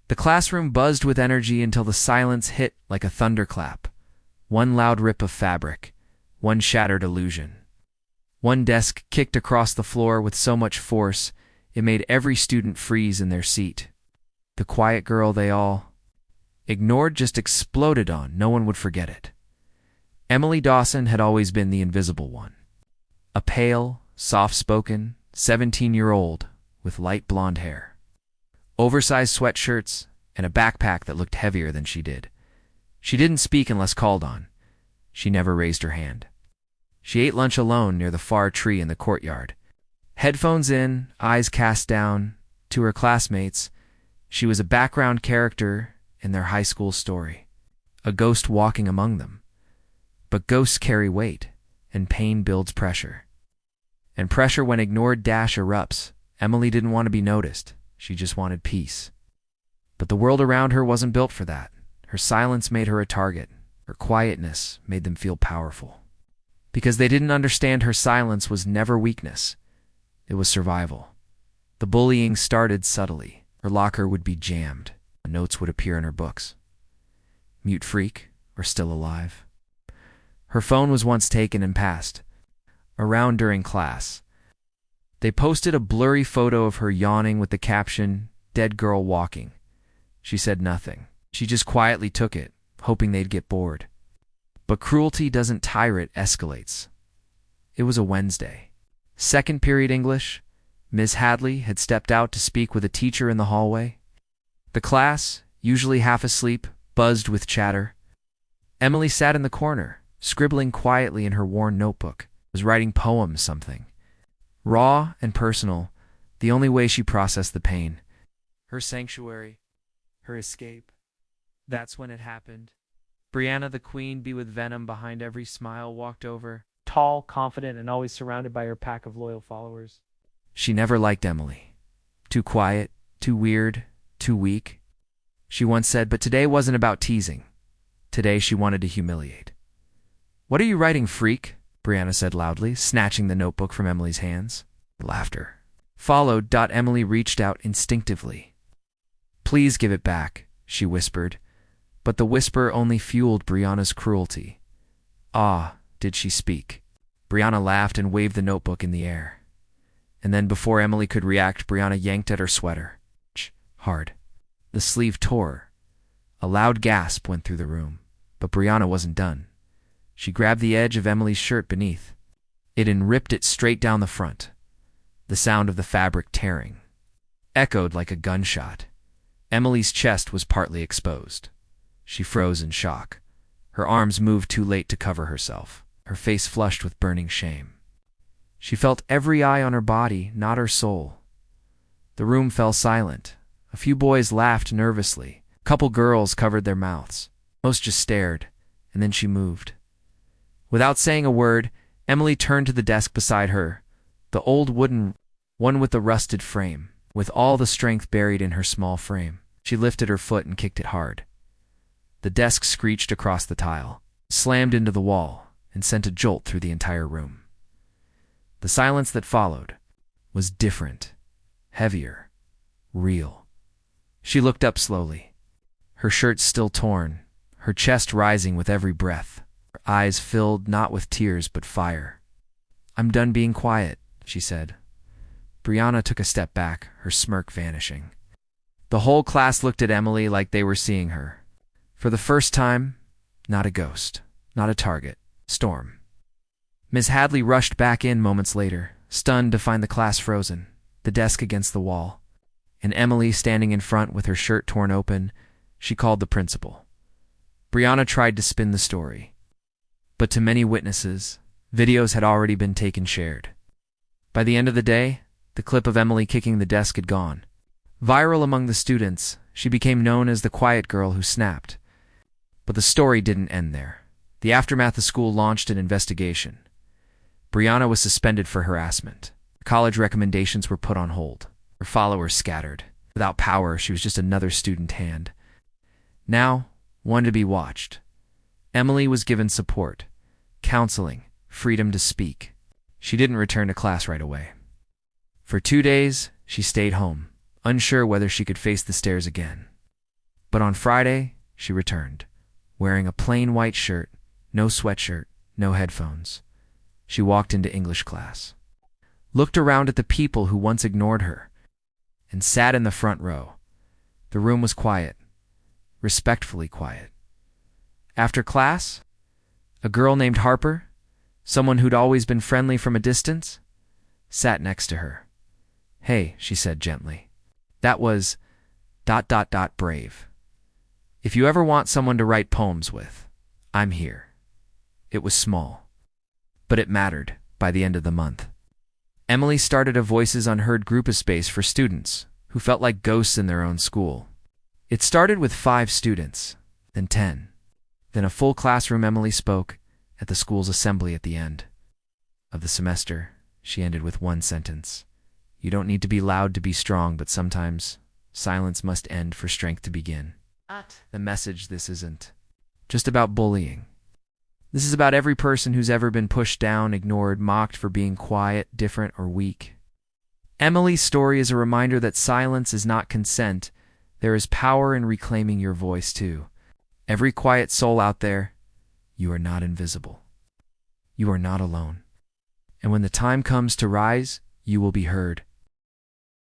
The classroom buzzed with energy until the silence hit like a thunderclap. One loud rip of fabric, one shattered illusion. One desk kicked across the floor with so much force, it made every student freeze in their seat. The quiet girl they all ignored just exploded on. No one would forget it. Emily Dawson had always been the invisible one. A pale, soft-spoken, 17-year-old with light blonde hair. Oversized sweatshirts, and a backpack that looked heavier than she did. She didn't speak unless called on. She never raised her hand. She ate lunch alone near the far tree in the courtyard. Headphones in, eyes cast down. To her classmates, she was a background character in their high school story. A ghost walking among them. But ghosts carry weight, and pain builds pressure. And pressure when ignored erupts. Emily didn't want to be noticed. She just wanted peace. But the world around her wasn't built for that. Her silence made her a target. Her quietness made them feel powerful. Because they didn't understand her silence was never weakness. It was survival. The bullying started subtly. Her locker would be jammed. Notes would appear in her books. Mute freak or still alive. Her phone was once taken and passed. Around during class. They posted a blurry photo of her yawning with the caption, "Dead girl walking." She said nothing. She just quietly took it, hoping they'd get bored. But cruelty doesn't tire, it escalates. It was a Wednesday. Second period English. Ms. Hadley had stepped out to speak with a teacher in the hallway. The class, usually half asleep, buzzed with chatter. Emily sat in the corner, scribbling quietly in her worn notebook, was writing poems, something. Raw and personal, the only way she processed the pain. Her sanctuary, her escape. That's when it happened. Brianna the queen bee with venom behind every smile walked over, tall, confident, and always surrounded by her pack of loyal followers. She never liked Emily. Too quiet, too weird, too weak. She once said, but today wasn't about teasing. Today she wanted to humiliate. "What are you writing, freak?" Brianna said loudly, snatching the notebook from Emily's hands. Laughter followed. Emily reached out instinctively. "Please give it back," she whispered. But the whisper only fueled Brianna's cruelty. Ah, did she speak? Brianna laughed and waved the notebook in the air. And then before Emily could react, Brianna yanked at her sweater. Hard. The sleeve tore. A loud gasp went through the room. But Brianna wasn't done. She grabbed the edge of Emily's shirt beneath it and ripped it straight down the front. The sound of the fabric tearing echoed like a gunshot. Emily's chest was partly exposed. She froze in shock. Her arms moved too late to cover herself, her face flushed with burning shame. She felt every eye on her body, not her soul. The room fell silent. A few boys laughed nervously. A couple girls covered their mouths. Most just stared, and then she moved. Without saying a word, Emily turned to the desk beside her, the old wooden one with the rusted frame, with all the strength buried in her small frame. She lifted her foot and kicked it hard. The desk screeched across the tile, slammed into the wall, and sent a jolt through the entire room. The silence that followed was different, heavier, real. She looked up slowly, her shirt still torn, her chest rising with every breath, her eyes filled not with tears but fire. "I'm done being quiet," she said. Brianna took a step back, her smirk vanishing. The whole class looked at Emily like they were seeing her. For the first time, not a ghost, not a target, storm. Ms. Hadley rushed back in moments later, stunned to find the class frozen, the desk against the wall, and Emily standing in front with her shirt torn open. She called the principal. Brianna tried to spin the story, but to many witnesses, videos had already been taken shared. By the end of the day, the clip of Emily kicking the desk had gone. Viral among the students, she became known as the quiet girl who snapped. But the story didn't end there. The aftermath of school launched an investigation. Brianna was suspended for harassment. College recommendations were put on hold. Her followers scattered. Without power, she was just another student hand. Now, one to be watched. Emily was given support, counseling, freedom to speak. She didn't return to class right away. For 2 days, she stayed home, unsure whether she could face the stairs again. But on Friday, she returned, wearing a plain white shirt, no sweatshirt, no headphones. She walked into English class, looked around at the people who once ignored her, and sat in the front row. The room was quiet, respectfully quiet. After class, a girl named Harper, someone who'd always been friendly from a distance, sat next to her. "Hey," she said gently. That was ... brave. "If you ever want someone to write poems with, I'm here." It was small, but it mattered by the end of the month. Emily started a Voices Unheard group of space for students who felt like ghosts in their own school. It started with 5 students, then 10. Then a full classroom. Emily spoke at the school's assembly at the end of the semester. She ended with one sentence. "You don't need to be loud to be strong, but sometimes silence must end for strength to begin." The message: this isn't just about bullying. This is about every person who's ever been pushed down, ignored, mocked for being quiet, different, or weak. Emily's story is a reminder that silence is not consent. There is power in reclaiming your voice, too. Every quiet soul out there, you are not invisible. You are not alone. And when the time comes to rise, you will be heard.